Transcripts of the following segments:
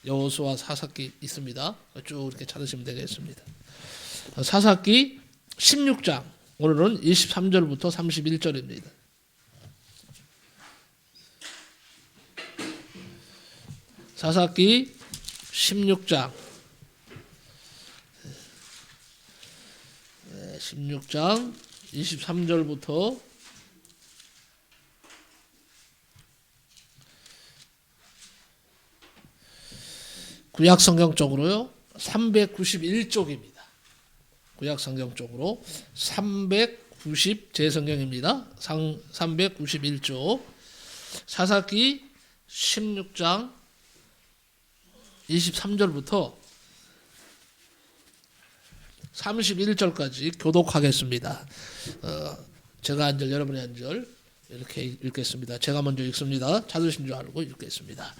여호수아 사사기 있습니다. 쭉 이렇게 찾으시면 되겠습니다. 사사기 16장 오늘은 23절부터 31절입니다. 사사기 16장 23절부터 구약 성경 쪽으로요 391쪽입니다. 구약 성경 쪽으로 390 제 성경입니다. 391쪽 사사기 16장 23절부터 31절까지 교독하겠습니다. 제가 한 절 여러분이 한 절 이렇게 읽겠습니다. 제가 먼저 읽습니다. 찾으신 줄 알고 읽겠습니다.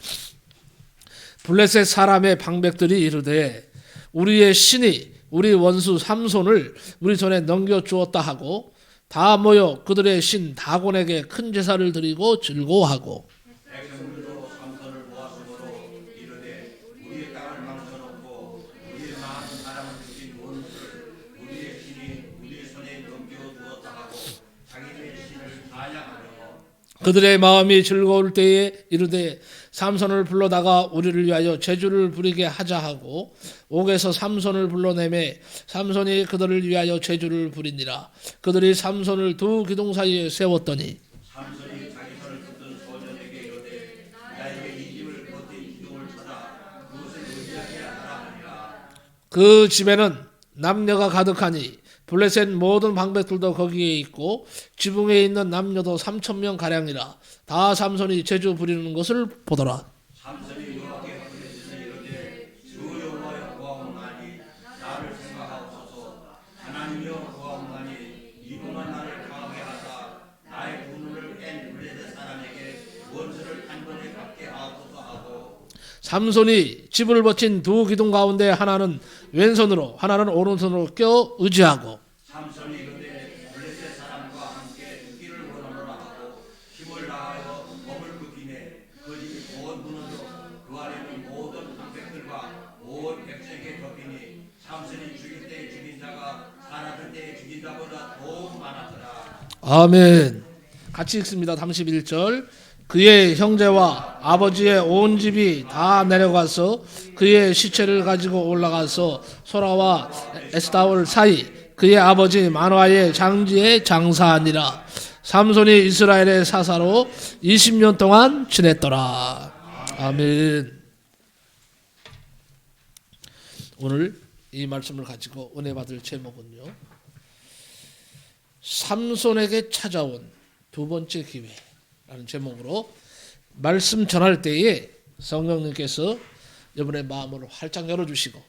블레셋 사람의 방백들이 이르되 우리의 신이 우리 원수 삼손을 우리 손에 넘겨주었다 하고 다 모여 그들의 신 다곤에게 큰 제사를 드리고 즐거워하고 백성들도 삼손을 모았으므로 이르되 우리의 땅을 망쳐놓고 우리의 많은 사람을 죽인 원수를 우리의 신이 우리 손에 넘겨주었다 하고 자기들의 신을 찬양하며 그들의 마음이 즐거울 때에 이르되 삼손을 불러다가 우리를 위하여 제주를 부리게 하자 하고 옥에서 삼손을 불러내매 삼손이 그들을 위하여 제주를 부리니라. 그들이 삼손을 두 기둥 사이에 세웠더니 삼손이 자기 손을 붙든 소년에게 이르되 나에게 이 집을 버틴 기둥을 찾아 그것을 의지하게 하라 하니라. 그 집에는 남녀가 가득하니 블레셋 모든 방백들도 거기에 있고 지붕에 있는 남녀도 3,000명 가량이라. 다 삼손이 제주 부리는 것을 보더라. 삼손이 여호와께 부르짖으니 이르되 주 여호와여 구하옵나니 나를 생각하옵소서. 하나님여 구하옵나니 이동한 나를 강하게 하사 나의 두 눈을 뺀 블레셋 사람에게 원수를 한 번에 갚게 하옵소서 하고 삼손이 집을 버친 두 기둥 가운데 하나는 왼손으로 하나는 오른손으로 껴 의지하고 삼손이 이르되 블레셋 사람과 함께 죽기를 원하노라 하고 힘을 다하여 검을 굽히매 그 집이 곧 무너져 그 안에는 모든 방백들과 온 백성에게 덮이니 삼손이 죽일 때 죽인 자가 살았을 때 죽인 자보다 더욱 많았더라. 아멘. 같이 읽습니다. 31절 그의 형제와 아버지의 온 집이 다 내려가서 그의 시체를 가지고 올라가서 소라와 에스타올 사이 그의 아버지 마노아의 장지에 장사하니라. 삼손이 이스라엘의 사사로 20년 동안 지냈더라. 아멘. 오늘 이 말씀을 가지고 은혜 받을 제목은요 삼손에게 찾아온 두 번째 기회라는 제목으로 말씀 전할 때에 성령님께서 여러분의 마음을 활짝 열어주시고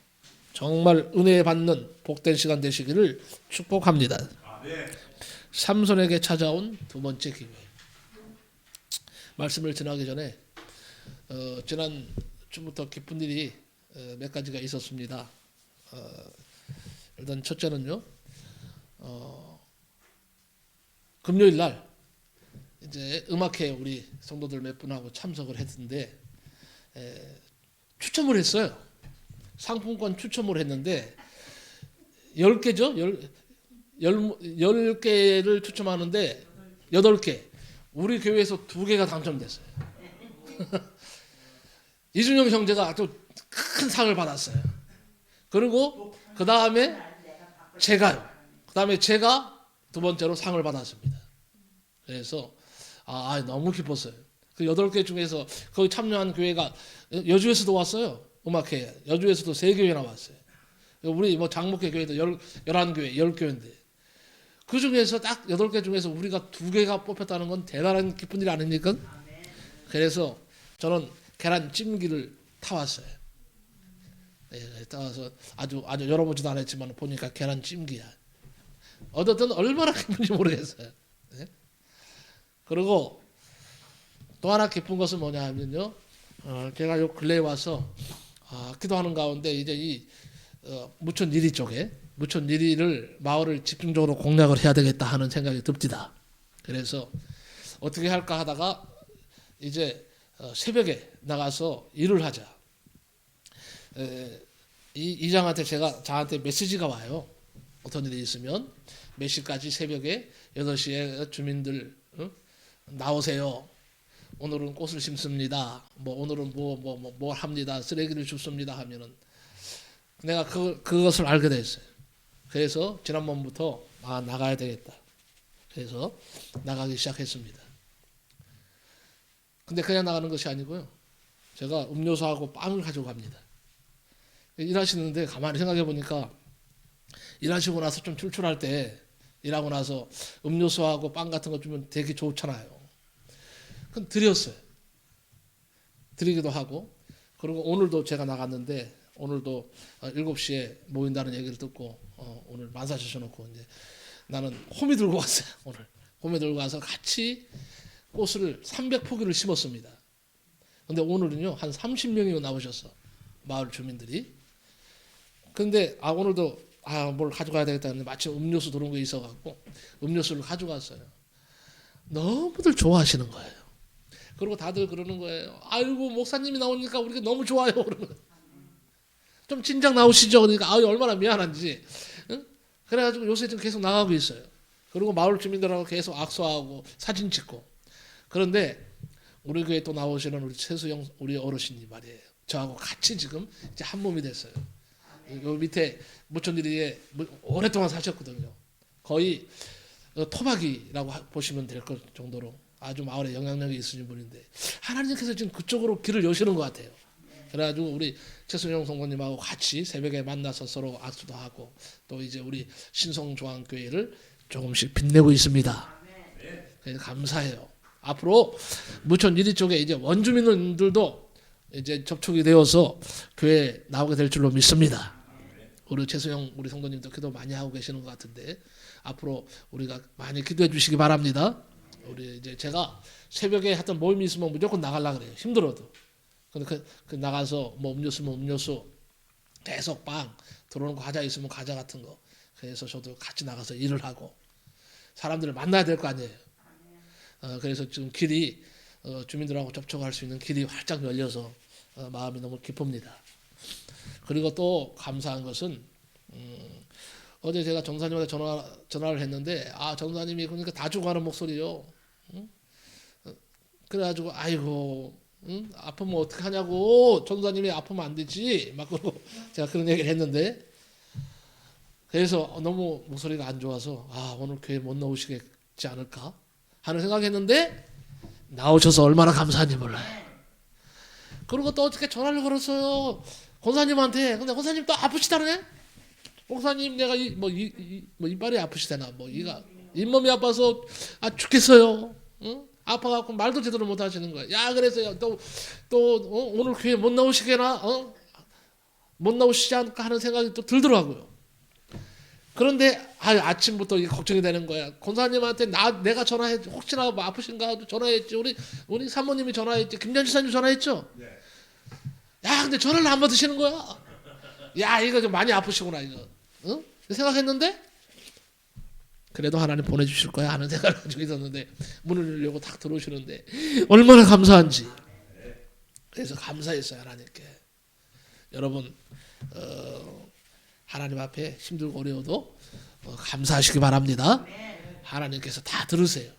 정말 은혜 받는 복된 시간 되시기를 축복합니다. 삼손에게 찾아온 두 번째 기회. 말씀을 전하기 전에 지난 주부터 기쁜 일이 몇 가지가 있었습니다. 일단 첫째는요. 금요일 날 이제 음악회 우리 성도들 몇 분하고 참석을 했는데 추첨을 했어요. 상품권 추첨을 했는데 10개죠. 10개를 추첨하는데 8개. 우리 교회에서 2개가 당첨됐어요. 이준영 형제가 아주 큰 상을 받았어요. 그리고 그 다음에 제가 두 번째로 상을 받았습니다. 그래서 너무 기뻤어요. 그 8개 중에서 거기 참여한 교회가 여주에서도 왔어요. 음악회. 여주에서도 3교회나 왔어요. 우리 장목회 교회도 11교회, 10교회인데 그 중에서 딱 8개 중에서 우리가 2개가 뽑혔다는 건 대단한 기쁜 일 아닙니까? 그래서 저는 계란찜기를 타왔어요. 타와서 아주 열어보지도 않았지만 보니까 계란찜기야. 어쨌든 얼마나 기쁜지 모르겠어요. 네? 그리고 또 하나 기쁜 것은 뭐냐 하면요. 제가 요 근래에 와서 기도하는 가운데 이제 이 무천 1위 쪽에 무천 1위를 마을을 집중적으로 공략을 해야 되겠다 하는 생각이 듭니다. 그래서 어떻게 할까 하다가 이제 새벽에 나가서 일을 하자. 이장한테 저한테 메시지가 와요. 어떤 일이 있으면 몇 시까지 새벽에 8시에 주민들 나오세요. 오늘은 꽃을 심습니다. 오늘은 뭐 합니다. 쓰레기를 줍습니다 하면은 내가 그것을 알게 됐어요. 그래서 지난번부터 나가야 되겠다. 그래서 나가기 시작했습니다. 근데 그냥 나가는 것이 아니고요. 제가 음료수하고 빵을 가지고 갑니다. 일하시는데 가만히 생각해 보니까 일하시고 나서 좀 출출할 때 일하고 나서 음료수하고 빵 같은 거 주면 되게 좋잖아요. 그럼 드렸어요. 드리기도 하고 그리고 오늘도 제가 나갔는데 오늘도 7시에 모인다는 얘기를 듣고 오늘 만사 주셔놓고 이제 나는 호미 들고 왔어요. 오늘 호미 들고 와서 같이 꽃을 300포기를 심었습니다. 근데 오늘은요 한 30명이 나오셨어. 마을 주민들이. 근데 오늘도 뭘 가져가야 되겠다 했는데 마침 음료수 들어온 거 있어갖고 음료수를 가져갔어요. 너무들 좋아하시는 거예요. 그리고 다들 그러는 거예요. 아이고 목사님이 나오니까 우리가 너무 좋아요. 그러는 거예요. 좀 진작 나오시죠. 그러니까 얼마나 미안한지. 응? 그래가지고 요새 좀 계속 나가고 있어요. 그리고 마을 주민들하고 계속 악수하고 사진 찍고. 그런데 우리 교회 또 나오시는 우리 최수영 우리 어르신이 말이에요. 저하고 같이 지금 이제 한 몸이 됐어요. 요 밑에 무천리에 오랫동안 사셨거든요. 거의 토박이라고 보시면 될 것 정도로 아주 마을에 영향력이 있으신 분인데 하나님께서 지금 그쪽으로 길을 여시는 것 같아요. 그래가지고 우리 최순영 성도님하고 같이 새벽에 만나서 서로 악수도 하고 또 이제 우리 신성조항교회를 조금씩 빛내고 있습니다. 그래서 감사해요. 앞으로 무천 1위 쪽에 이제 원주민들도 이제 접촉이 되어서 교회에 나오게 될 줄로 믿습니다. 우리 최수영 우리 성도님도 기도 많이 하고 계시는 것 같은데 앞으로 우리가 많이 기도해 주시기 바랍니다. 우리 이제 제가 새벽에 하여튼 모임이 있으면 무조건 나가려고 그래요. 힘들어도. 근데 그 나가서 뭐 음료수면 음료수, 계속 빵, 들어오는 거 과자 있으면 과자 같은 거. 그래서 저도 같이 나가서 일을 하고 사람들을 만나야 될 거 아니에요. 그래서 지금 길이 주민들하고 접촉할 수 있는 길이 활짝 열려서 마음이 너무 기쁩니다. 그리고 또 감사한 것은 어제 제가 정사님한테 전화를 했는데 정사님이 그러니까 다 죽어가는 목소리요. 응? 그래가지고 아이고 아프면 어떻게 하냐고 전사님이 아프면 안 되지 막 그러고 제가 그런 얘기를 했는데 그래서 너무 목소리가 안 좋아서 오늘 교회 못 나오시겠지 않을까 하는 생각했는데 나오셔서 얼마나 감사한지 몰라요. 그리고 또 어떻게 전화를 걸었어요 권사님한테. 근데 권사님 또 아프시다네. 목사님 내가 이빨이 아프시다나 이가 잇몸이 아파서 죽겠어요. 응? 아파갖고 말도 제대로 못 하시는 거예요. 그래서 또 오늘 교회 못 나오시게나 못 나오시지 않을까 하는 생각이 또 들더라고요. 그런데 아침부터 이게 걱정이 되는 거야. 권사님한테 내가 전화했지. 혹시나 아프신가 하고 전화했지. 우리 사모님이 전화했지. 김전 지사님 전화했죠. 네. 근데 전화를 안 받으시는 거야. 이거 좀 많이 아프시구나 이거. 응? 생각했는데 그래도 하나님 보내주실 거야 하는 생각을 가지고 있었는데 문을 열려고 딱 들어오시는데 얼마나 감사한지. 그래서 감사했어요 하나님께. 여러분 하나님 앞에 힘들고 어려워도 감사하시기 바랍니다. 하나님께서 다 들으세요.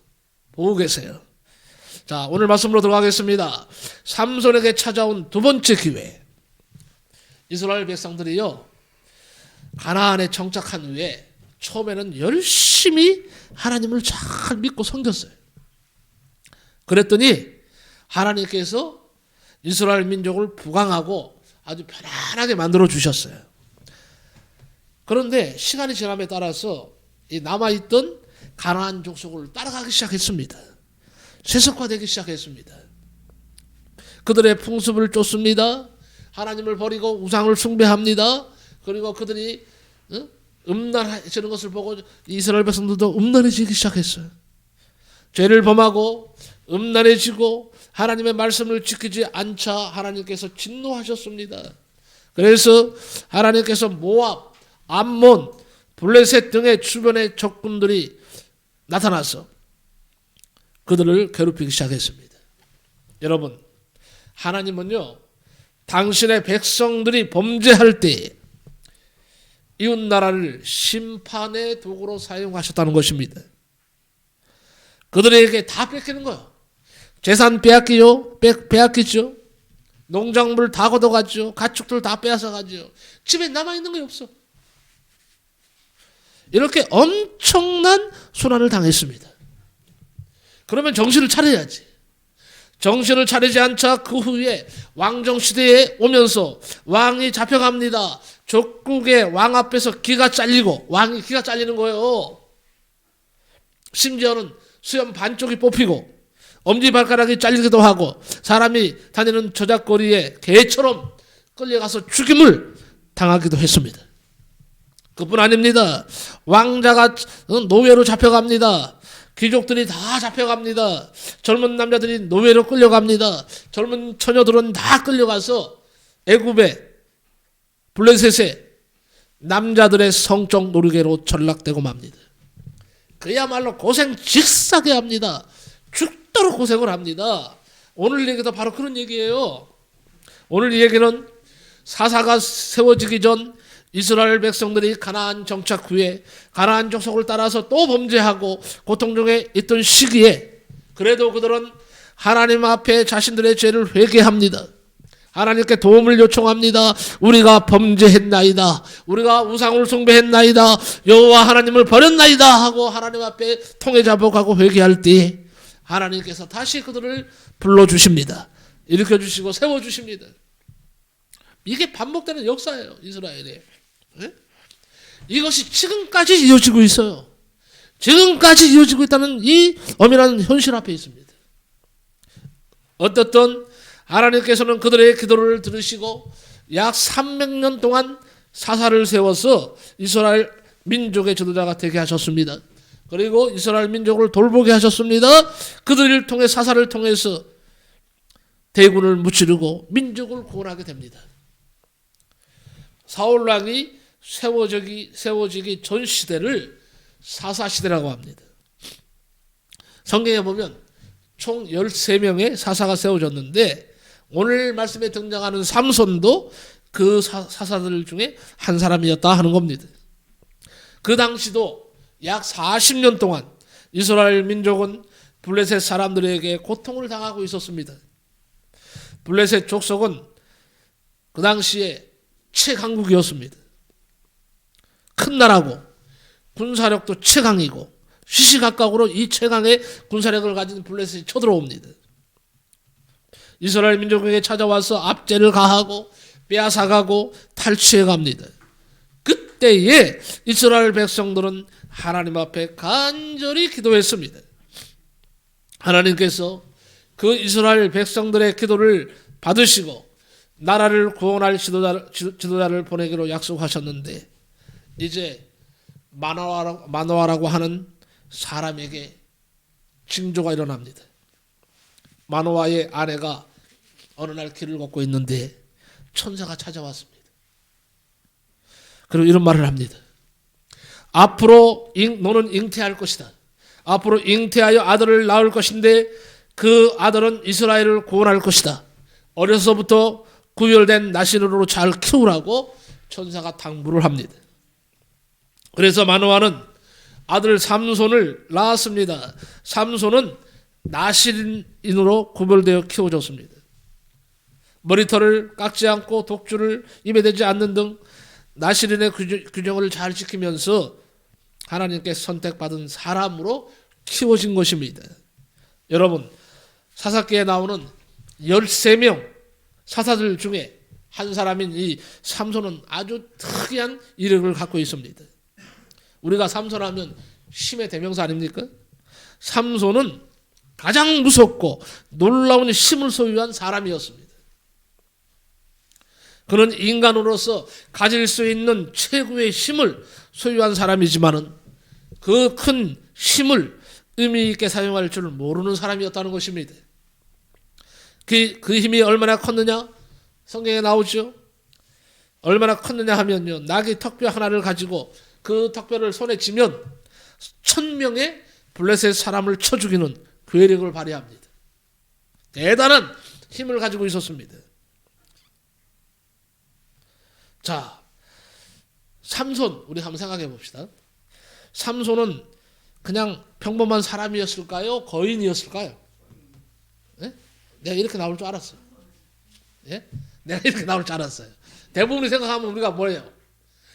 보고 계세요. 자, 오늘 말씀으로 들어가겠습니다. 삼손에게 찾아온 두 번째 기회. 이스라엘 백성들이요 가나안에 정착한 후에 처음에는 열심히 하나님을 잘 믿고 섬겼어요. 그랬더니 하나님께서 이스라엘 민족을 부강하고 아주 편안하게 만들어 주셨어요. 그런데 시간이 지남에 따라서 이 남아있던 가나안 족속을 따라가기 시작했습니다. 세속화되기 시작했습니다. 그들의 풍습을 쫓습니다. 하나님을 버리고 우상을 숭배합니다. 그리고 그들이 음란해지는 것을 보고 이스라엘 백성들도 음란해지기 시작했어요. 죄를 범하고 음란해지고 하나님의 말씀을 지키지 않자 하나님께서 진노하셨습니다. 그래서 하나님께서 모압, 암몬, 블레셋 등의 주변의 적군들이 나타나서 그들을 괴롭히기 시작했습니다. 여러분, 하나님은요 당신의 백성들이 범죄할 때 이웃 나라를 심판의 도구로 사용하셨다는 것입니다. 그들에게 다 뺏기는 거예요. 재산 빼앗기죠. 농작물 다 걷어가죠. 가축들 다 빼앗아가죠. 집에 남아있는 게 없어. 이렇게 엄청난 손안을 당했습니다. 그러면 정신을 차려야지. 정신을 차리지 않자 그 후에 왕정시대에 오면서 왕이 잡혀갑니다. 적국의 왕 앞에서 기가 잘리고, 왕이 기가 잘리는 거예요. 심지어는 수염 반쪽이 뽑히고 엄지발가락이 잘리기도 하고 사람이 다니는 저작거리에 개처럼 끌려가서 죽임을 당하기도 했습니다. 그뿐 아닙니다. 왕자가 노예로 잡혀갑니다. 귀족들이 다 잡혀갑니다. 젊은 남자들이 노예로 끌려갑니다. 젊은 처녀들은 다 끌려가서 애굽의 블레셋의 남자들의 성적 노르게로 전락되고 맙니다. 그야말로 고생 직사게 합니다. 죽도록 고생을 합니다. 오늘 얘기도 바로 그런 얘기예요. 오늘 이 얘기는 사사가 세워지기 전 이스라엘 백성들이 가나안 정착 후에 가나안 족속을 따라서 또 범죄하고 고통 중에 있던 시기에 그래도 그들은 하나님 앞에 자신들의 죄를 회개합니다. 하나님께 도움을 요청합니다. 우리가 범죄했나이다. 우리가 우상을 숭배했나이다. 여호와 하나님을 버렸나이다 하고 하나님 앞에 통회자복하고 회개할 때 하나님께서 다시 그들을 불러주십니다. 일으켜주시고 세워주십니다. 이게 반복되는 역사예요. 이스라엘에. 네? 이것이 지금까지 이어지고 있어요. 지금까지 이어지고 있다는 이 엄연한 현실 앞에 있습니다. 어떻든 하나님께서는 그들의 기도를 들으시고 약 300년 동안 사사를 세워서 이스라엘 민족의 지도자가 되게 하셨습니다. 그리고 이스라엘 민족을 돌보게 하셨습니다. 그들을 통해 사사를 통해서 대군을 무찌르고 민족을 구원하게 됩니다. 사울왕이 세워지기 전 시대를 사사시대라고 합니다. 성경에 보면 총 13명의 사사가 세워졌는데 오늘 말씀에 등장하는 삼손도 그 사사들 중에 한 사람이었다 하는 겁니다. 그 당시도 약 40년 동안 이스라엘 민족은 블레셋 사람들에게 고통을 당하고 있었습니다. 블레셋 족속은 그 당시에 최강국이었습니다. 큰 나라고 군사력도 최강이고 시시각각으로 이 최강의 군사력을 가진 블레셋이 쳐들어옵니다. 이스라엘 민족에게 찾아와서 압제를 가하고 빼앗아가고 탈취해갑니다. 그때에 이스라엘 백성들은 하나님 앞에 간절히 기도했습니다. 하나님께서 그 이스라엘 백성들의 기도를 받으시고 나라를 구원할 지도자를 보내기로 약속하셨는데 이제 마노아라고 하는 사람에게 징조가 일어납니다. 마노아의 아내가 어느 날 길을 걷고 있는데 천사가 찾아왔습니다. 그리고 이런 말을 합니다. 앞으로 너는 잉태할 것이다. 앞으로 잉태하여 아들을 낳을 것인데 그 아들은 이스라엘을 구원할 것이다. 어려서부터 구별된 나시르로 잘 키우라고 천사가 당부를 합니다. 그래서 마노아는 아들 삼손을 낳았습니다. 삼손은 나실인으로 구별되어 키워졌습니다. 머리털을 깎지 않고 독주를 입에 대지 않는 등 나실인의 규정을 잘 지키면서 하나님께 선택받은 사람으로 키워진 것입니다. 여러분, 사사기에 나오는 13명 사사들 중에 한 사람인 이 삼손은 아주 특이한 이력을 갖고 있습니다. 우리가 삼손하면 힘의 대명사 아닙니까? 삼손은 가장 무섭고 놀라운 힘을 소유한 사람이었습니다. 그는 인간으로서 가질 수 있는 최고의 힘을 소유한 사람이지만은 그 큰 힘을 의미 있게 사용할 줄 모르는 사람이었다는 것입니다. 그 힘이 얼마나 컸느냐? 성경에 나오죠. 얼마나 컸느냐 하면요. 나귀 턱뼈 하나를 가지고 그 턱뼈를 손에 쥐면 1000명의 블레셋 사람을 쳐 죽이는 괴력을 발휘합니다. 대단한 힘을 가지고 있었습니다. 자, 삼손 우리 한번 생각해 봅시다. 삼손은 그냥 평범한 사람이었을까요? 거인이었을까요? 예? 내가 이렇게 나올 줄 알았어요. 예? 내가 이렇게 나올 줄 알았어요. 대부분이 생각하면 우리가 뭐예요?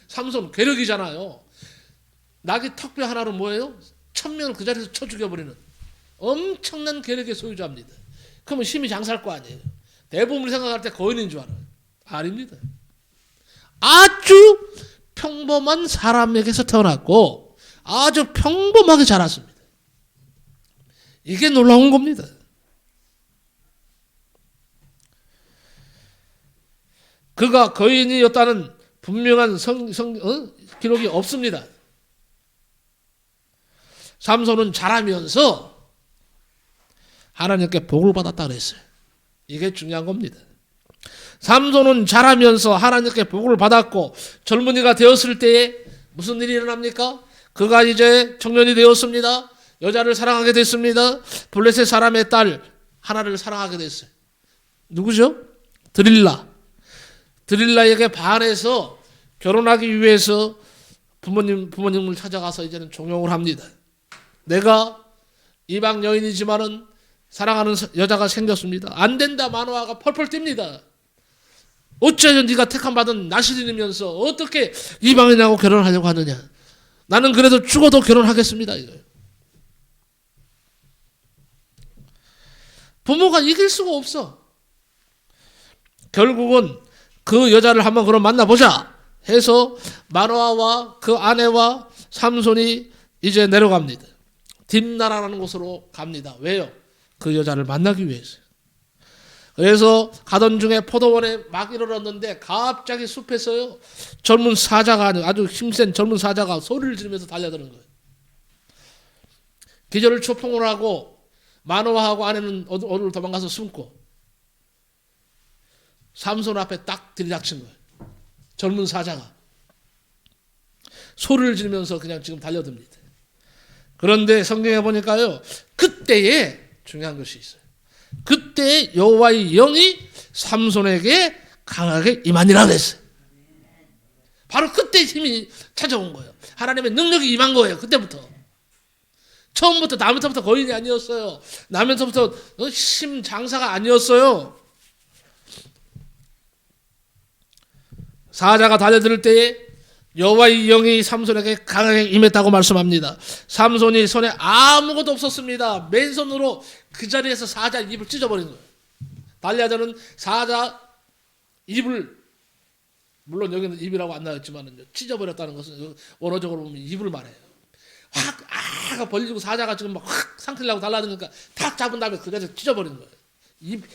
삼손 괴력이잖아요. 낙이 턱뼈 하나로 뭐예요? 1000명을 그 자리에서 쳐 죽여버리는 엄청난 괴력의 소유자입니다. 그러면 힘이 장사할 거 아니에요. 대부분이 생각할 때 거인인 줄 알아요. 아닙니다. 아주 평범한 사람에게서 태어났고 아주 평범하게 자랐습니다. 이게 놀라운 겁니다. 그가 거인이었다는 분명한 기록이 없습니다. 삼손은 자라면서 하나님께 복을 받았다 그랬어요. 이게 중요한 겁니다. 삼손은 자라면서 하나님께 복을 받았고 젊은이가 되었을 때에 무슨 일이 일어납니까? 그가 이제 청년이 되었습니다. 여자를 사랑하게 됐습니다. 블레셋 사람의 딸 하나를 사랑하게 됐어요. 누구죠? 드릴라에게 반해서 결혼하기 위해서 부모님을 찾아가서 이제는 종용을 합니다. 내가 이방 여인이지만은 사랑하는 여자가 생겼습니다. 안 된다. 마노아가 펄펄 뜁니다. 어째서 네가 택함받은 나시린이면서 어떻게 이방인하고 결혼하려고 하느냐. 나는 그래도 죽어도 결혼하겠습니다. 이거예요. 부모가 이길 수가 없어. 결국은 그 여자를 한번 그럼 만나보자 해서 마노아와 그 아내와 삼손이 이제 내려갑니다. 딥나라라는 곳으로 갑니다. 왜요? 그 여자를 만나기 위해서. 그래서 가던 중에 포도원에 막 이르렀는데 갑자기 숲에서요 젊은 사자가 아주 힘센 젊은 사자가 소리를 지르면서 달려드는 거예요. 기절을 초풍을 하고 마노아하고 아내는 어디로 도망가서 숨고 삼손 앞에 딱 들이닥친 거예요. 젊은 사자가 소리를 지르면서 그냥 지금 달려듭니다. 그런데 성경에 보니까요 그때에 중요한 것이 있어요. 그때 여호와의 영이 삼손에게 강하게 임하니라 그랬어요. 바로 그때 힘이 찾아온 거예요. 하나님의 능력이 임한 거예요. 그때부터. 처음부터 나면서부터 거인이 아니었어요. 나면서부터 심장사가 아니었어요. 사자가 달려들 때에 여호와의 영이 삼손에게 강하게 임했다고 말씀합니다. 삼손이 손에 아무것도 없었습니다. 맨손으로 그 자리에서 사자 입을 찢어버린 거예요. 달리하자는 사자 입을, 물론 여기는 입이라고 안 나왔지만 찢어버렸다는 것은 원어적으로 보면 입을 말해요. 확 벌리고 사자가 지금 막 확 상태를 하고 달라드니까 탁 잡은 다음에 그 자리에서 찢어버린 거예요.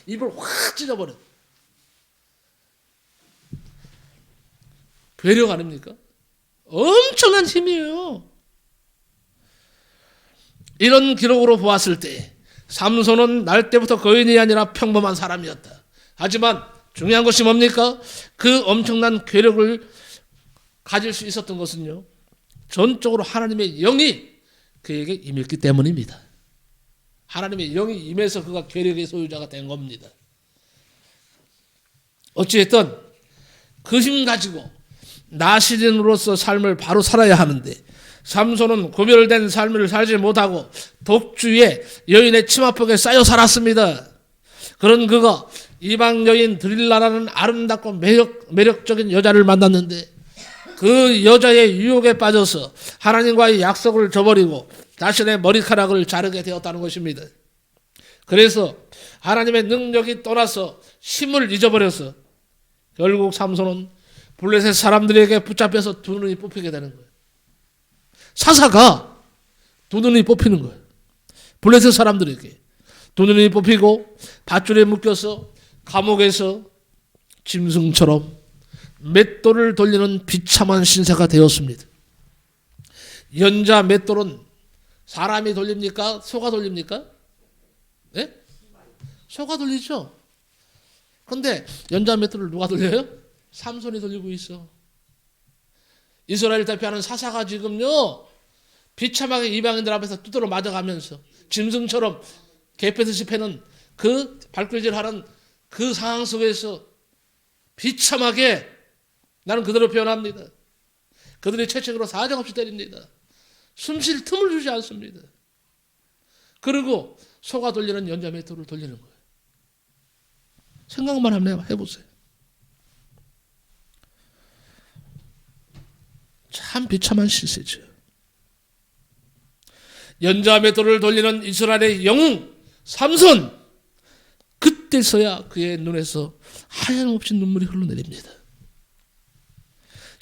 입을 확 찢어버려. 괴력 아닙니까? 엄청난 힘이에요. 이런 기록으로 보았을 때 삼손은 날 때부터 거인이 아니라 평범한 사람이었다. 하지만 중요한 것이 뭡니까? 그 엄청난 괴력을 가질 수 있었던 것은요 전적으로 하나님의 영이 그에게 임했기 때문입니다. 하나님의 영이 임해서 그가 괴력의 소유자가 된 겁니다. 어찌됐든 그 힘 가지고 나시린으로서 삶을 바로 살아야 하는데 삼손은 구별된 삶을 살지 못하고 독주에 여인의 치마폭에 쌓여 살았습니다. 그런 그가 이방 여인 드릴라라는 아름답고 매력적인 여자를 만났는데 그 여자의 유혹에 빠져서 하나님과의 약속을 저버리고 자신의 머리카락을 자르게 되었다는 것입니다. 그래서 하나님의 능력이 떠나서 힘을 잊어버려서 결국 삼손은 블레셋 사람들에게 붙잡혀서 두 눈이 뽑히게 되는 거예요. 사사가 두 눈이 뽑히는 거예요. 블레셋 사람들에게 두 눈이 뽑히고 밧줄에 묶여서 감옥에서 짐승처럼 맷돌을 돌리는 비참한 신세가 되었습니다. 연자 맷돌은 사람이 돌립니까? 소가 돌립니까? 네? 소가 돌리죠. 그런데 연자 맷돌을 누가 돌려요? 삼손이 돌리고 있어. 이스라엘 대표하는 사사가 지금요 비참하게 이방인들 앞에서 두드러 맞아가면서 짐승처럼 개패듯이 패는 그 발길질하는 그 상황 속에서 비참하게 나는 그대로 표현합니다. 그들이 채찍으로 사정없이 때립니다. 숨쉴 틈을 주지 않습니다. 그리고 소가 돌리는 연자맷돌을 돌리는 거예요. 생각만 한번 해보세요. 참 비참한 시세죠. 연자맷돌을 돌리는 이스라엘의 영웅 삼손, 그때서야 그의 눈에서 하염없이 눈물이 흘러내립니다.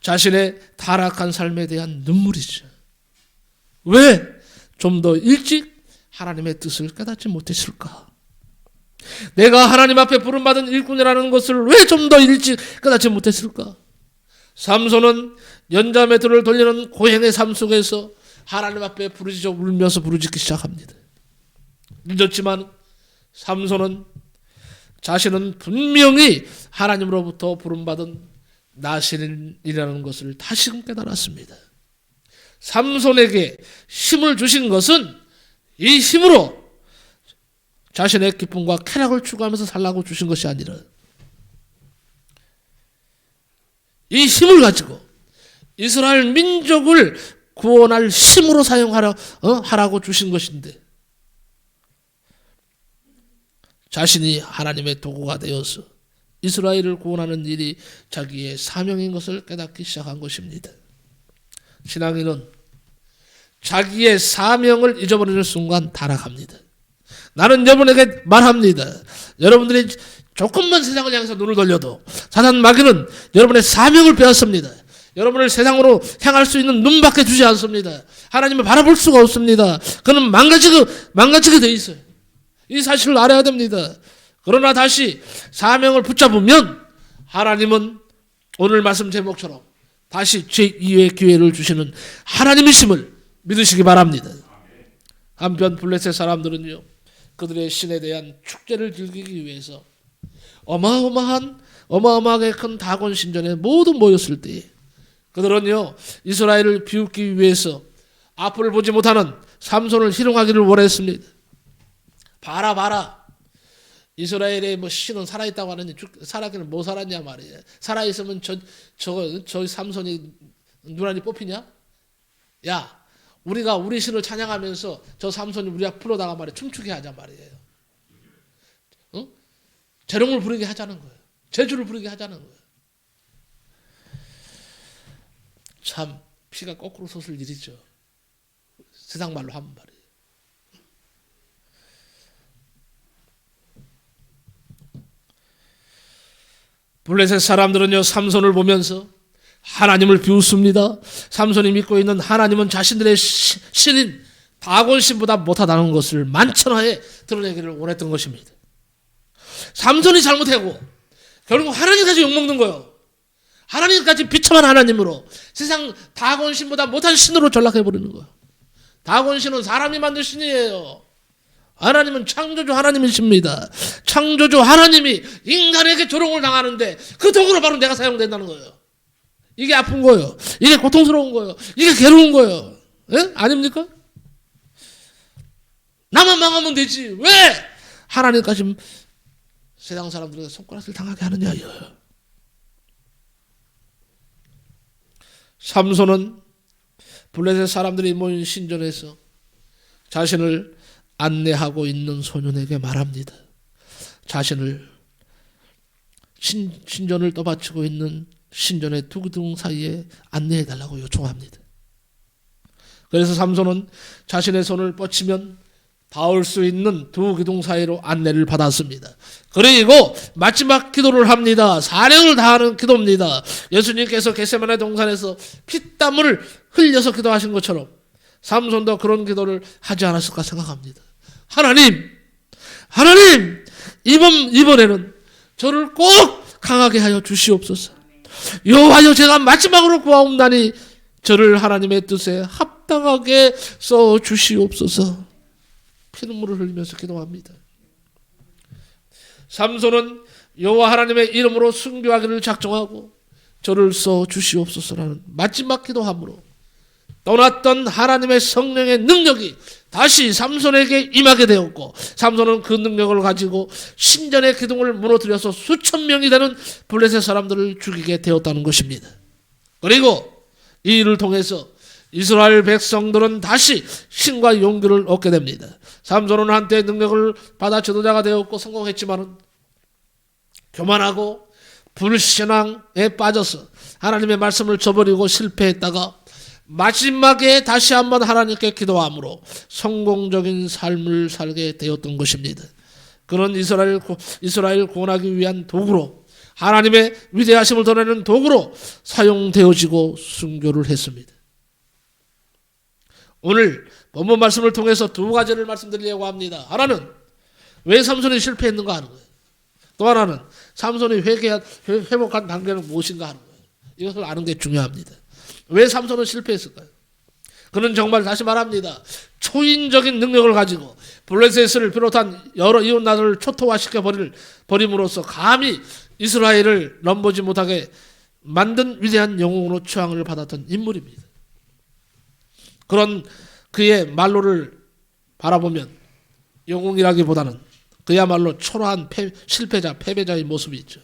자신의 타락한 삶에 대한 눈물이죠. 왜 좀 더 일찍 하나님의 뜻을 깨닫지 못했을까? 내가 하나님 앞에 부름받은 일꾼이라는 것을 왜 좀 더 일찍 깨닫지 못했을까? 삼손은 연자맷돌을 돌리는 고행의 삶 속에서 하나님 앞에 부르짖어 울면서 부르짖기 시작합니다. 늦었지만 삼손은 자신은 분명히 하나님으로부터 부름받은 나신이라는 것을 다시금 깨달았습니다. 삼손에게 힘을 주신 것은 이 힘으로 자신의 기쁨과 쾌락을 추구하면서 살라고 주신 것이 아니라 이 힘을 가지고 이스라엘 민족을 구원할 힘으로 하라고 주신 것인데, 자신이 하나님의 도구가 되어서 이스라엘을 구원하는 일이 자기의 사명인 것을 깨닫기 시작한 것입니다. 신앙인은 자기의 사명을 잊어버리는 순간 타락합니다. 나는 여러분에게 말합니다. 여러분들이 조금만 세상을 향해서 눈을 돌려도 사단 마귀는 여러분의 사명을 빼앗습니다. 여러분을 세상으로 향할 수 있는 눈밖에 주지 않습니다. 하나님을 바라볼 수가 없습니다. 그는 망가지게 돼 있어요. 이 사실을 알아야 됩니다. 그러나 다시 사명을 붙잡으면 하나님은 오늘 말씀 제목처럼 다시 제2의 기회를 주시는 하나님이심을 믿으시기 바랍니다. 한편 블레셋 사람들은요, 그들의 신에 대한 축제를 즐기기 위해서 어마어마하게 큰 다곤 신전에 모두 모였을 때 그들은요, 이스라엘을 비웃기 위해서 앞을 보지 못하는 삼손을 희롱하기를 원했습니다. 봐라. 이스라엘의 신은 살아있다고 하느니 살았기는 뭐 살았냐 말이에요. 살아있으면 저 삼손이 눈알이 뽑히냐? 야, 우리가 우리 신을 찬양하면서 저 삼손이 우리 앞 불러다가 말이에요. 춤추게 하자 말이에요. 응? 재롱을 부르게 하자는 거예요. 재주를 부르게 하자는 거예요. 참 피가 거꾸로 솟을 일이죠. 세상 말로 하면 말이에요. 블레셋 사람들은요, 삼손을 보면서 하나님을 비웃습니다. 삼손이 믿고 있는 하나님은 자신들의 신인 다곤 신보다 못하다는 것을 만천하에 드러내기를 원했던 것입니다. 삼손이 잘못하고 결국 하나님까지 욕먹는 거예요. 하나님까지 비참한 하나님으로 세상 다곤 신보다 못한 신으로 전락해버리는 거예요. 다곤 신은 사람이 만든 신이에요. 하나님은 창조주 하나님이십니다. 창조주 하나님이 인간에게 조롱을 당하는데 그 도구로 바로 내가 사용된다는 거예요. 이게 아픈 거예요. 이게 고통스러운 거예요. 이게 괴로운 거예요. 예? 아닙니까? 나만 망하면 되지. 왜 하나님까지 세상 사람들에게 손가락을 당하게 하느냐요. 삼손은 블레셋 사람들이 모인 신전에서 자신을 안내하고 있는 소년에게 말합니다. 자신을 신전을 떠받치고 있는 신전의 두 기둥 사이에 안내해달라고 요청합니다. 그래서 삼손은 자신의 손을 뻗치면 닿을 수 있는 두 기둥 사이로 안내를 받았습니다. 그리고 마지막 기도를 합니다. 사령을 다하는 기도입니다. 예수님께서 겟세마네 동산에서 피땀을 흘려서 기도하신 것처럼 삼손도 그런 기도를 하지 않았을까 생각합니다. 하나님, 이번에는 저를 꼭 강하게 하여 주시옵소서. 여호와여, 제가 마지막으로 구하옵나니 저를 하나님의 뜻에 합당하게 써 주시옵소서. 피눈물을 흘리면서 기도합니다. 삼손은 여호와 하나님의 이름으로 순교하기를 작정하고 저를 써 주시옵소서라는 마지막 기도함으로 떠났던 하나님의 성령의 능력이 다시 삼손에게 임하게 되었고, 삼손은 그 능력을 가지고 신전의 기둥을 무너뜨려서 수천 명이 되는 블레셋 사람들을 죽이게 되었다는 것입니다. 그리고 이 일을 통해서 이스라엘 백성들은 다시 힘과 용기를 얻게 됩니다. 삼손은 한때 능력을 받아 지도자가 되었고 성공했지만 교만하고 불신앙에 빠져서 하나님의 말씀을 저버리고 실패했다가 마지막에 다시 한번 하나님께 기도함으로 성공적인 삶을 살게 되었던 것입니다. 그런 이스라엘 구원하기 위한 도구로, 하나님의 위대하심을 드러내는 도구로 사용되어지고 순교를 했습니다. 오늘 본문 말씀을 통해서 두 가지를 말씀드리려고 합니다. 하나는 왜 삼손이 실패했는가 하는 거예요. 또 하나는 삼손이 회복한 단계는 무엇인가 하는 거예요. 이것을 아는 게 중요합니다. 왜 삼손은 실패했을까요? 그는 정말 다시 말합니다. 초인적인 능력을 가지고 블레셋을 비롯한 여러 이웃 나라를 초토화시켜 버림으로써 감히 이스라엘을 넘보지 못하게 만든 위대한 영웅으로 추앙을 받았던 인물입니다. 그런 그의 말로를 바라보면 영웅이라기보다는 그야말로 초라한 실패자, 패배자의 모습이 있죠.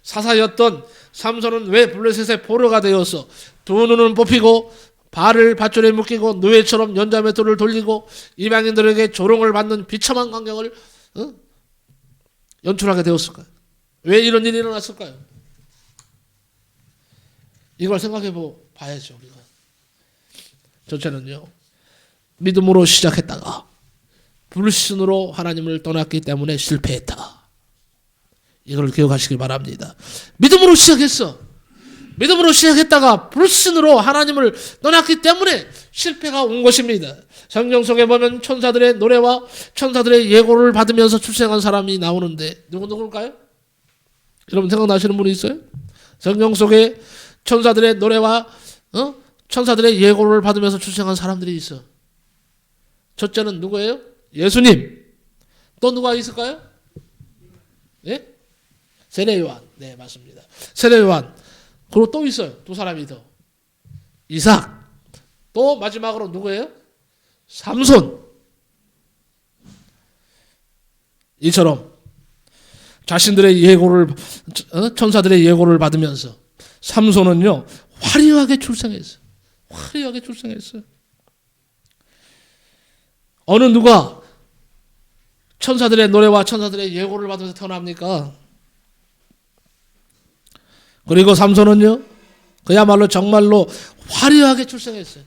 사사였던 삼손은 왜 블레셋의 포로가 되어서 두 눈은 뽑히고 발을 밧줄에 묶이고 노예처럼 연자맷돌을 돌리고 이방인들에게 조롱을 받는 비참한 광경을 연출하게 되었을까요? 왜 이런 일이 일어났을까요? 이걸 생각해 봐야죠. 우리가 전체는요, 믿음으로 시작했다가 불신으로 하나님을 떠났기 때문에 실패했다. 이걸 기억하시기 바랍니다. 믿음으로 시작했어. 믿음으로 시작했다가 불신으로 하나님을 떠났기 때문에 실패가 온 것입니다. 성경 속에 보면 천사들의 노래와 천사들의 예고를 받으면서 출생한 사람이 나오는데 누굴까요? 여러분 생각나시는 분이 있어요? 성경 속에 천사들의 노래와 천사들의 예고를 받으면서 출생한 사람들이 있어. 첫째는 누구예요? 예수님. 또 누가 있을까요? 예? 세례 요한. 네, 맞습니다. 세례 요한. 그리고 또 있어요. 두 사람이 더. 이삭. 또 마지막으로 누구예요? 삼손. 이처럼 자신들의 예고를, 천사들의 예고를 받으면서 삼손은요, 화려하게 출생했어요. 화려하게 출생했어요. 어느 누가 천사들의 노래와 천사들의 예고를 받으면서 태어납니까? 그리고 삼손은요, 그야말로 정말로 화려하게 출생했어요.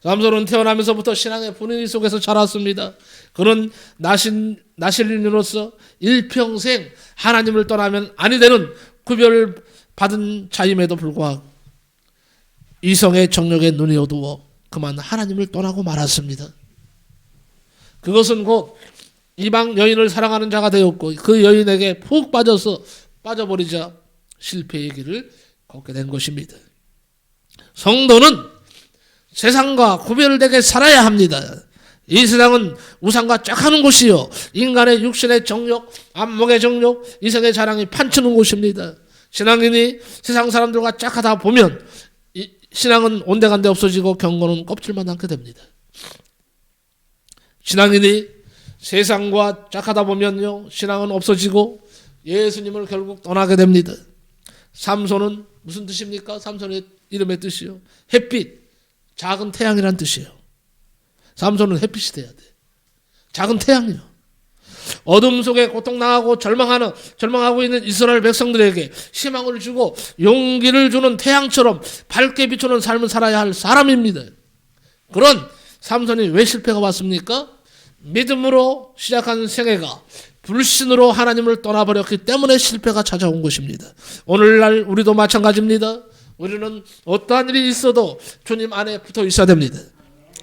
삼손은 태어나면서부터 신앙의 분위기 속에서 자랐습니다. 그는 나실인으로서 일평생 하나님을 떠나면 아니 되는 구별을 받은 자임에도 불구하고 이성의 정력에 눈이 어두워 그만 하나님을 떠나고 말았습니다. 그것은 곧 이방 여인을 사랑하는 자가 되었고 그 여인에게 푹 빠져버리자 실패의 길을 걷게 된 것입니다. 성도는 세상과 구별되게 살아야 합니다. 이 세상은 우상과 짝하는 곳이요, 인간의 육신의 정욕, 안목의 정욕, 이성의 자랑이 판치는 곳입니다. 신앙인이 세상 사람들과 짝하다 보면 신앙은 온데간데 없어지고 경건은 껍질만 남게 됩니다. 신앙인이 세상과 짝하다 보면요, 신앙은 없어지고 예수님을 결국 떠나게 됩니다. 삼손은 무슨 뜻입니까? 삼손의 이름의 뜻이요, 햇빛, 작은 태양이란 뜻이에요. 삼손은 햇빛이 돼야 돼. 작은 태양이요. 어둠 속에 고통당하고 절망하고 있는 이스라엘 백성들에게 희망을 주고 용기를 주는 태양처럼 밝게 비추는 삶을 살아야 할 사람입니다. 그런 삼손이 왜 실패가 왔습니까? 믿음으로 시작한 생애가 불신으로 하나님을 떠나버렸기 때문에 실패가 찾아온 것입니다. 오늘날 우리도 마찬가지입니다. 우리는 어떠한 일이 있어도 주님 안에 붙어 있어야 됩니다.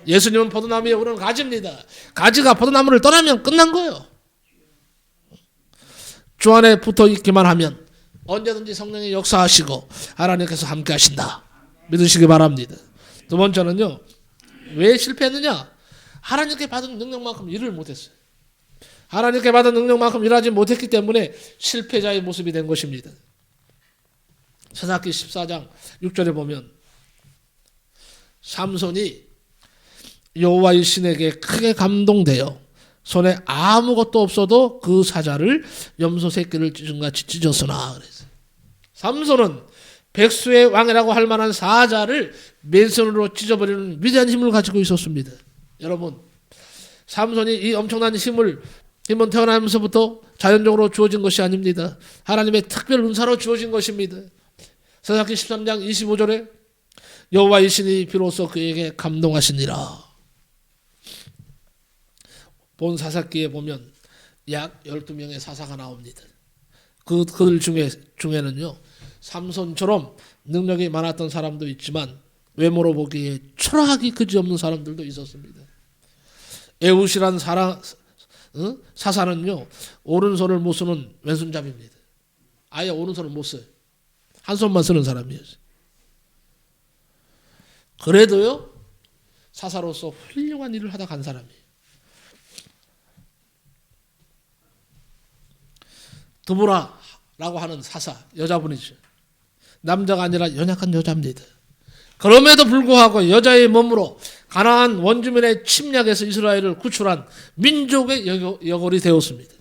예수님은 포도나무에 오르는 가지입니다. 가지가 포도나무를 떠나면 끝난 거예요. 주 안에 붙어 있기만 하면 언제든지 성령이 역사하시고 하나님께서 함께 하신다. 믿으시기 바랍니다. 두 번째는요, 왜 실패했느냐? 하나님께 받은 능력만큼 일을 못했어요. 하나님께 받은 능력만큼 일하지 못했기 때문에 실패자의 모습이 된 것입니다. 사사기 14장 6절에 보면 삼손이 여호와의 신에게 크게 감동되어 손에 아무것도 없어도 그 사자를 염소 새끼를 찢은같이 찢었으나 그랬어요. 삼손은 백수의 왕이라고 할 만한 사자를 맨손으로 찢어버리는 위대한 힘을 가지고 있었습니다. 여러분, 삼손이 이 엄청난 힘은 태어나면서부터 자연적으로 주어진 것이 아닙니다. 하나님의 특별 은사로 주어진 것입니다. 사사기 13장 25절에 여호와의 신이 비로소 그에게 감동하시니라. 본 사사기에 보면 약 12명의 사사가 나옵니다. 그들 중에는요, 삼손처럼 능력이 많았던 사람도 있지만 외모로 보기에 초라하기 그지없는 사람들도 있었습니다. 에훗이란 사사는요, 오른손을 못 쓰는 왼손잡이입니다. 아예 오른손을 못 써요. 한 손만 쓰는 사람이었어요. 그래도요, 사사로서 훌륭한 일을 하다 간 사람이에요. 드보라라고 하는 사사, 여자분이죠. 남자가 아니라 연약한 여자입니다. 그럼에도 불구하고 여자의 몸으로 가나안 원주민의 침략에서 이스라엘을 구출한 민족의 여걸이 되었습니다.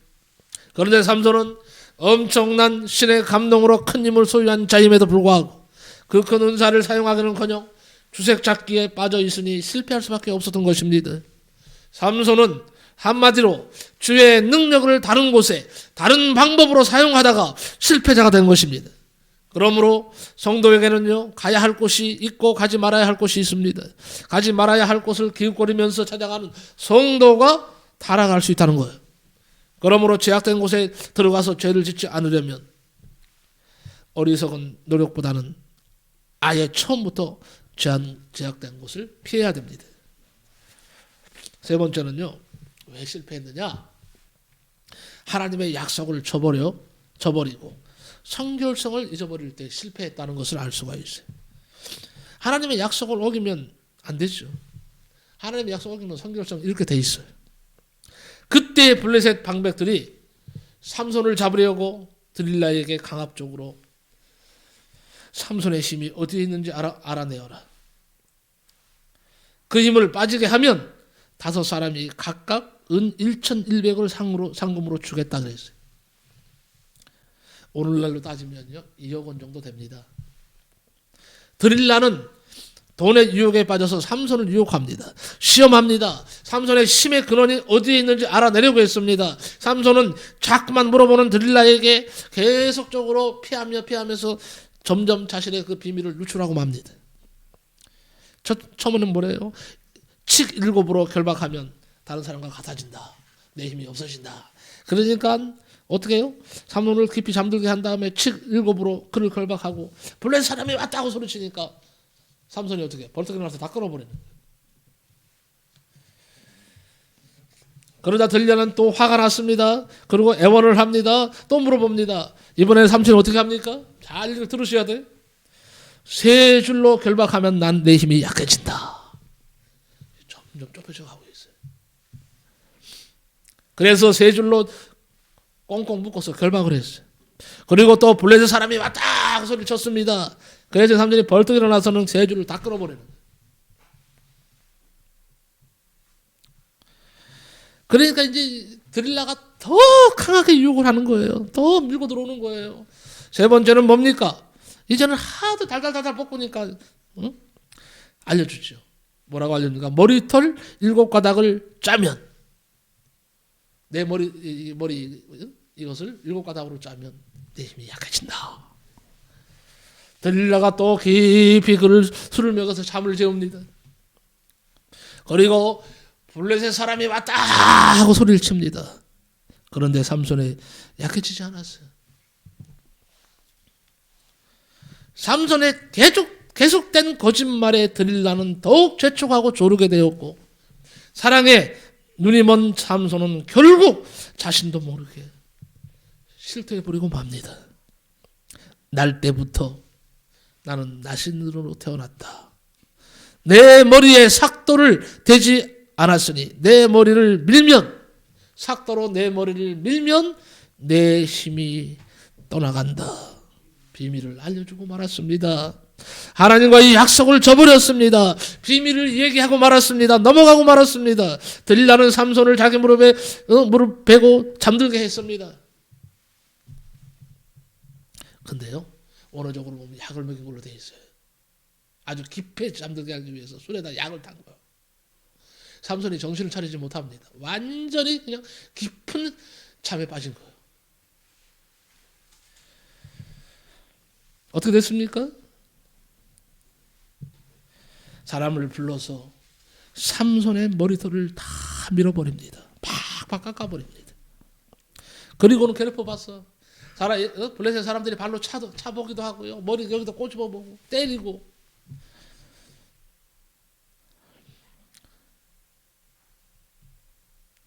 그런데 삼손은 엄청난 신의 감동으로 큰 힘을 소유한 자임에도 불구하고 그 큰 은사를 사용하기는커녕 주색 잡기에 빠져 있으니 실패할 수밖에 없었던 것입니다. 삼손은 한마디로 주의 능력을 다른 곳에 다른 방법으로 사용하다가 실패자가 된 것입니다. 그러므로 성도에게는요, 가야 할 곳이 있고 가지 말아야 할 곳이 있습니다. 가지 말아야 할 곳을 기웃거리면서 찾아가는 성도가 타락할 수 있다는 거예요. 그러므로 제약된 곳에 들어가서 죄를 짓지 않으려면 어리석은 노력보다는 아예 처음부터 제약된 곳을 피해야 됩니다. 세 번째는요, 왜 실패했느냐? 하나님의 약속을 저버리고 성결성을 잊어버릴 때 실패했다는 것을 알 수가 있어요. 하나님의 약속을 어기면 안 되죠. 하나님의 약속을 어기면 성결성 이렇게 돼 있어요. 그때 블레셋 방백들이 삼손을 잡으려고 드릴라에게 강압적으로 삼손의 힘이 어디에 있는지 알아내어라. 그 힘을 빠지게 하면 5사람이 각각 은 1,100을 상금으로 주겠다 그랬어요. 오늘날로 따지면요, 2억 원 정도 됩니다. 드릴라는 돈의 유혹에 빠져서 삼손을 유혹합니다. 시험합니다. 삼손의 힘의 근원이 어디에 있는지 알아내려고 했습니다. 삼손은 자꾸만 물어보는 드릴라에게 계속적으로 피하면서 점점 자신의 그 비밀을 유출하고 맙니다. 처음에는 뭐래요? 칙 7으로 결박하면 다른 사람과 같아진다. 내 힘이 없어진다. 그러니까 어떻게 해요? 삼손을 깊이 잠들게 한 다음에 칙 7으로 그를 결박하고 블레셋 사람이 왔다고 소리치니까 삼손이 어떻게 해요? 벌떡 일어나서 다 끊어버리는 거예요. 그러자 들려는 또 화가 났습니다. 그리고 애원을 합니다. 또 물어봅니다. 이번에는 삼손이 어떻게 합니까? 잘 들으셔야 돼. 3줄로 결박하면 난 내 힘이 약해진다. 점점 좁혀져 가고 있어요. 그래서 3줄로 꽁꽁 묶어서 결박을 했어요. 그리고 또 블레셋 사람이 왔다 그 소리를 쳤습니다. 그래서 삼손이 벌떡 일어나서는 3줄을 다 끊어버리는 거예요. 그러니까 이제 드릴라가 더 강하게 유혹을 하는 거예요. 더 밀고 들어오는 거예요. 세 번째는 뭡니까? 이제는 하도 달달달달 볶으니까 알려주죠. 뭐라고 알려줍니까? 머리털 7가닥을 짜면 내 머리 이것을 7가닥으로 짜면 내 힘이 약해진다. 들릴라가 또 깊이 그를 술을 먹여서 잠을 재웁니다. 그리고 블레셋 사람이 왔다 하고 소리를 칩니다. 그런데 삼손이 약해지지 않았어요. 삼손의 계속된 거짓말에 들릴라는 더욱 재촉하고 조르게 되었고 사랑에 눈이 먼 삼손은 결국 자신도 모르게 실토해버리고 맙니다. 날 때부터 나는 나신으로 태어났다. 내 머리에 삭도를 대지 않았으니 내 머리를 밀면 삭도로 내 머리를 밀면 내 힘이 떠나간다. 비밀을 알려주고 말았습니다. 하나님과의 약속을 저버렸습니다. 비밀을 얘기하고 말았습니다. 넘어가고 말았습니다. 들릴라는 삼손을 자기 무릎에 무릎 베고 잠들게 했습니다. 근데요, 원어적으로 보면 약을 먹인 걸로 되어 있어요. 아주 깊이 잠들게 하기 위해서 술에다 약을 탄 거예요. 삼손이 정신을 차리지 못합니다. 완전히 그냥 깊은 잠에 빠진 거예요. 어떻게 됐습니까? 사람을 불러서 삼손의 머리털을 다 밀어버립니다. 팍팍 깎아버립니다. 그리고는 괴롭혀봤어. 블레셋 사람들이 발로 차보기도 하고요. 머리 여기다 꼬집어보고 때리고.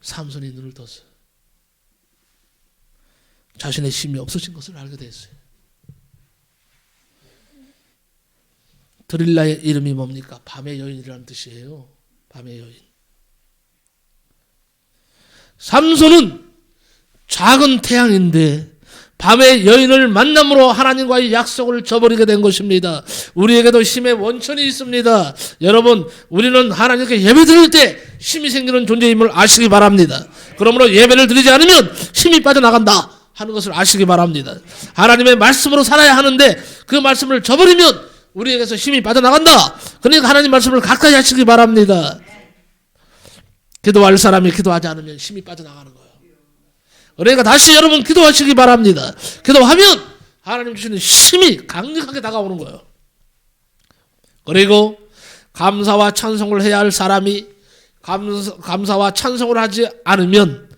삼손이 눈을 떴어요. 자신의 힘이 없어진 것을 알게 됐어요. 드릴라의 이름이 뭡니까? 밤의 여인이라는 뜻이에요. 밤의 여인. 삼손은 작은 태양인데 밤의 여인을 만남으로 하나님과의 약속을 저버리게 된 것입니다. 우리에게도 힘의 원천이 있습니다. 여러분, 우리는 하나님께 예배 드릴 때 힘이 생기는 존재임을 아시기 바랍니다. 그러므로 예배를 드리지 않으면 힘이 빠져나간다 하는 것을 아시기 바랍니다. 하나님의 말씀으로 살아야 하는데 그 말씀을 저버리면 우리에게서 힘이 빠져나간다. 그러니까 하나님 말씀을 가까이 하시기 바랍니다. 기도할 사람이 기도하지 않으면 힘이 빠져나가는 거예요. 그러니까 다시 여러분 기도하시기 바랍니다. 기도하면 하나님 주시는 힘이 강력하게 다가오는 거예요. 그리고 감사와 찬송을 해야 할 사람이 감사와 찬송을 하지 않으면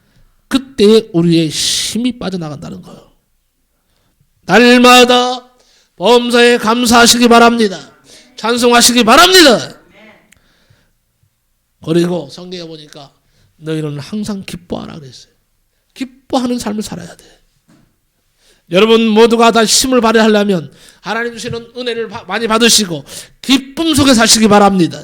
그때 우리의 힘이 빠져나간다는 거예요. 날마다 범사에 감사하시기 바랍니다. 찬송하시기 바랍니다. 그리고 성경에 보니까 너희는 항상 기뻐하라 그랬어요. 기뻐하는 삶을 살아야 돼. 여러분 모두가 다 힘을 발휘하려면 하나님 주시는 은혜를 많이 받으시고 기쁨 속에 사시기 바랍니다.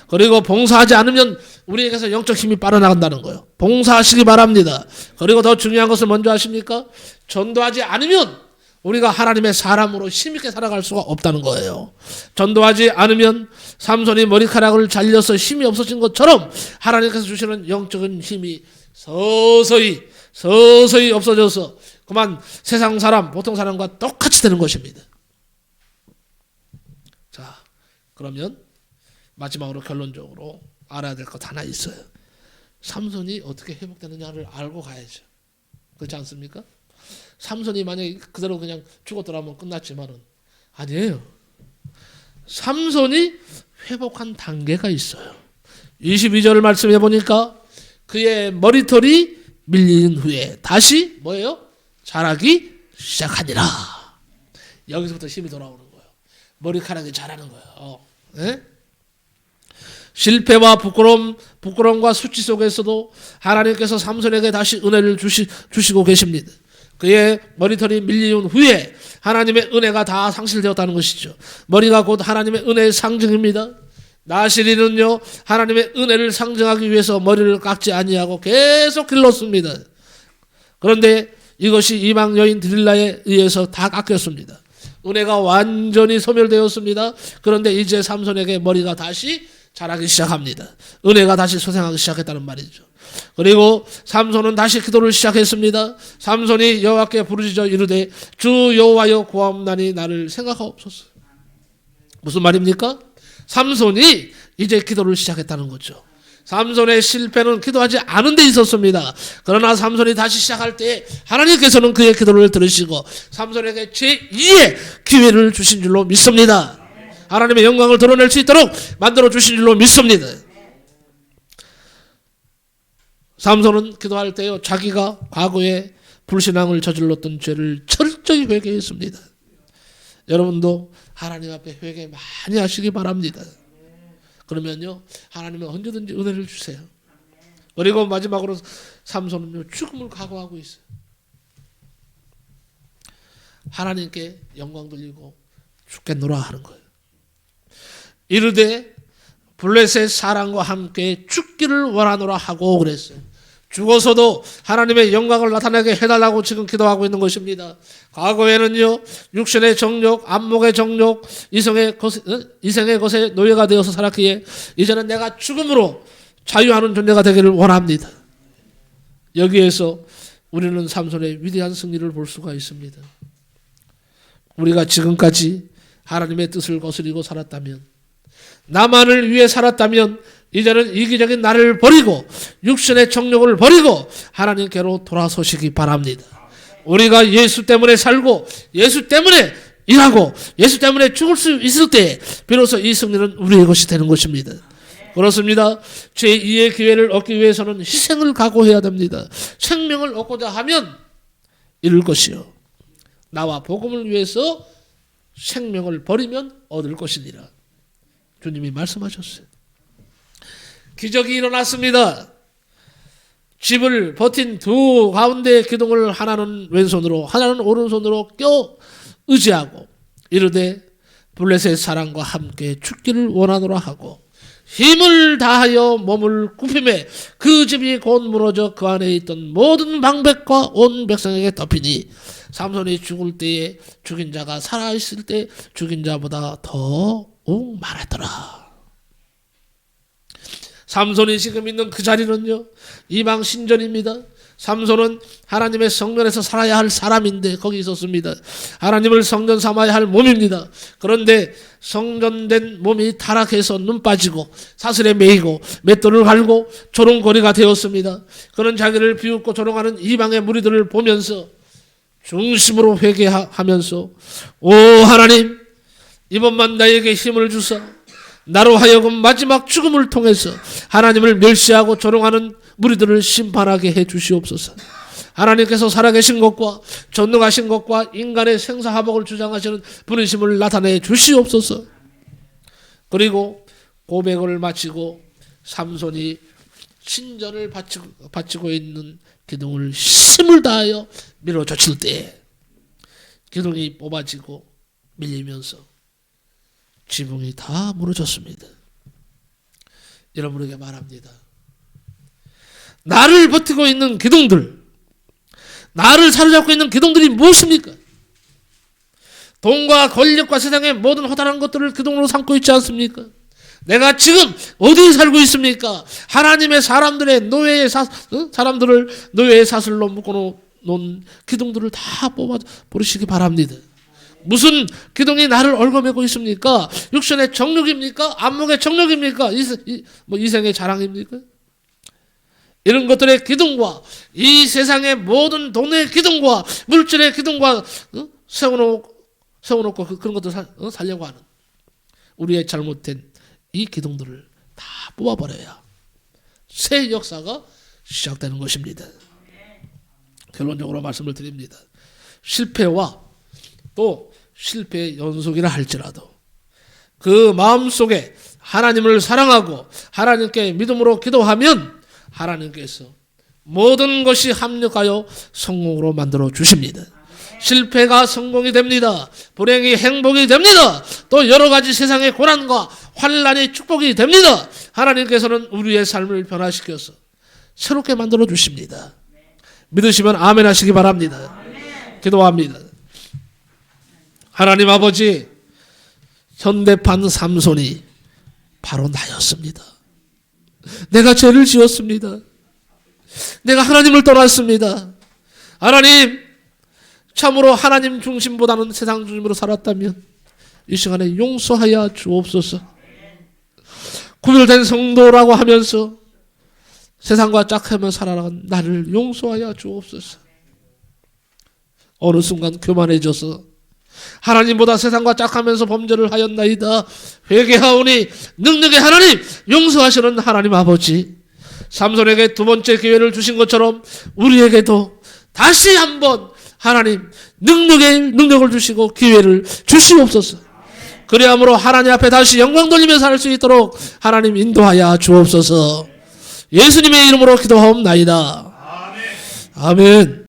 그리고 봉사하지 않으면 우리에게서 영적 힘이 빠져나간다는 거예요. 봉사하시기 바랍니다. 그리고 더 중요한 것을 먼저 아십니까? 전도하지 않으면 우리가 하나님의 사람으로 힘있게 살아갈 수가 없다는 거예요. 전도하지 않으면 삼손이 머리카락을 잘려서 힘이 없어진 것처럼 하나님께서 주시는 영적인 힘이 서서히 없어져서 그만 세상 사람, 보통 사람과 똑같이 되는 것입니다. 자, 그러면 마지막으로 결론적으로 알아야 될 것 하나 있어요. 삼손이 어떻게 회복되느냐를 알고 가야죠. 그렇지 않습니까? 삼손이 만약에 그대로 그냥 죽었더라면 끝났지만은 아니에요. 삼손이 회복한 단계가 있어요. 22절 말씀해 보니까 그의 머리털이 밀린 후에 다시 뭐예요? 자라기 시작하니라. 여기서부터 힘이 돌아오는 거예요. 머리카락이 자라는 거예요. 네? 실패와 부끄러움과 수치 속에서도 하나님께서 삼손에게 다시 은혜를 주시고 계십니다. 그의 머리털이 밀린 후에 하나님의 은혜가 다 상실되었다는 것이죠. 머리가 곧 하나님의 은혜의 상징입니다. 나시린은요 하나님의 은혜를 상징하기 위해서 머리를 깎지 아니하고 계속 길렀습니다. 그런데 이것이 이방 여인 드릴라에 의해서 다 깎였습니다. 은혜가 완전히 소멸되었습니다. 그런데 이제 삼손에게 머리가 다시 자라기 시작합니다. 은혜가 다시 솟아나기 시작했다는 말이죠. 그리고 삼손은 다시 기도를 시작했습니다. 삼손이 여호와께 부르짖어 이르되 주 여호와여 구하옵나니 나를 생각하옵소서. 무슨 말입니까? 삼손이 이제 기도를 시작했다는 거죠. 삼손의 실패는 기도하지 않은 데 있었습니다. 그러나 삼손이 다시 시작할 때 하나님께서는 그의 기도를 들으시고 삼손에게 제2의 기회를 주신 줄로 믿습니다. 하나님의 영광을 드러낼 수 있도록 만들어 주신 줄로 믿습니다. 삼손은 기도할 때요 자기가 과거에 불신앙을 저질렀던 죄를 철저히 회개했습니다. 여러분도 하나님 앞에 회개 많이 하시기 바랍니다. 그러면요 하나님은 언제든지 은혜를 주세요. 그리고 마지막으로 삼손은요 죽음을 각오하고 있어요. 하나님께 영광 돌리고 죽겠노라 하는 거예요. 이르되 블레셋 사람과 함께 죽기를 원하노라 하고 그랬어요. 죽어서도 하나님의 영광을 나타나게 해달라고 지금 기도하고 있는 것입니다. 과거에는요, 육신의 정욕, 안목의 정욕, 이생의 것에 노예가 되어서 살았기에 이제는 내가 죽음으로 자유하는 존재가 되기를 원합니다. 여기에서 우리는 삼손의 위대한 승리를 볼 수가 있습니다. 우리가 지금까지 하나님의 뜻을 거스리고 살았다면, 나만을 위해 살았다면 이제는 이기적인 나를 버리고 육신의 정욕을 버리고 하나님께로 돌아서시기 바랍니다. 우리가 예수 때문에 살고 예수 때문에 일하고 예수 때문에 죽을 수 있을 때 비로소 이 승리는 우리의 것이 되는 것입니다. 그렇습니다. 제2의 기회를 얻기 위해서는 희생을 각오해야 됩니다. 생명을 얻고자 하면 이룰 것이요, 나와 복음을 위해서 생명을 버리면 얻을 것이니라. 주님이 말씀하셨어요. 기적이 일어났습니다. 집을 버틴 두 가운데 기둥을 하나는 왼손으로 하나는 오른손으로 껴 의지하고 이르되 블레셋 사람과 함께 죽기를 원하노라 하고 힘을 다하여 몸을 굽히매 그 집이 곧 무너져 그 안에 있던 모든 방백과 온 백성에게 덮이니 삼손이 죽을 때에 죽인 자가 살아있을 때 죽인 자보다 더욱 많았더라. 삼손이 지금 있는 그 자리는요, 이방 신전입니다. 삼손은 하나님의 성전에서 살아야 할 사람인데 거기 있었습니다. 하나님을 성전 삼아야 할 몸입니다. 그런데 성전된 몸이 타락해서 눈 빠지고 사슬에 매이고 맷돌을 갈고 조롱거리가 되었습니다. 그런 자기를 비웃고 조롱하는 이방의 무리들을 보면서 중심으로 회개하면서 오 하나님, 이번만 나에게 힘을 주사 나로 하여금 마지막 죽음을 통해서 하나님을 멸시하고 조롱하는 무리들을 심판하게 해 주시옵소서. 하나님께서 살아계신 것과 전능하신 것과 인간의 생사화복을 주장하시는 분이심을 나타내 주시옵소서. 그리고 고백을 마치고 삼손이 신전을 바치고 있는 기둥을 힘을 다하여 밀어젖힐 때 기둥이 뽑아지고 밀리면서 지붕이 다 무너졌습니다. 여러분에게 말합니다. 나를 버티고 있는 기둥들, 나를 사로잡고 있는 기둥들이 무엇입니까? 돈과 권력과 세상의 모든 허다한 것들을 기둥으로 삼고 있지 않습니까? 내가 지금 어디에 살고 있습니까? 하나님의 사람들의 사람들을 노예의 사슬로 묶어 놓은 기둥들을 다 뽑아 버리시기 바랍니다. 무슨 기둥이 나를 얽어매고 있습니까? 육신의 정욕입니까? 안목의 정욕입니까? 이생의 자랑입니까? 이런 것들의 기둥과 이 세상의 모든 돈의 기둥과 물질의 기둥과 세워놓고 그런 것들 살려고 하는 우리의 잘못된 이 기둥들을 다 뽑아버려야 새 역사가 시작되는 것입니다. 결론적으로 말씀을 드립니다. 실패와 또 실패의 연속이라 할지라도 그 마음속에 하나님을 사랑하고 하나님께 믿음으로 기도하면 하나님께서 모든 것이 합력하여 성공으로 만들어 주십니다. 실패가 성공이 됩니다. 불행이 행복이 됩니다. 또 여러 가지 세상의 고난과 환난이 축복이 됩니다. 하나님께서는 우리의 삶을 변화시켜서 새롭게 만들어 주십니다. 믿으시면 아멘 하시기 바랍니다. 기도합니다. 하나님 아버지, 현대판 삼손이 바로 나였습니다. 내가 죄를 지었습니다. 내가 하나님을 떠났습니다. 하나님, 참으로 하나님 중심보다는 세상 중심으로 살았다면 이 시간에 용서하여 주옵소서. 구별된 성도라고 하면서 세상과 짝하며 살아가는 나를 용서하여 주옵소서. 어느 순간 교만해져서 하나님보다 세상과 짝하면서 범죄를 하였나이다. 회개하오니 능력의 하나님, 용서하시는 하나님 아버지, 삼손에게 두 번째 기회를 주신 것처럼 우리에게도 다시 한번 하나님 능력을 주시고 기회를 주시옵소서. 그리함으로 하나님 앞에 다시 영광 돌리며 살 수 있도록 하나님 인도하여 주옵소서. 예수님의 이름으로 기도하옵나이다. 아멘.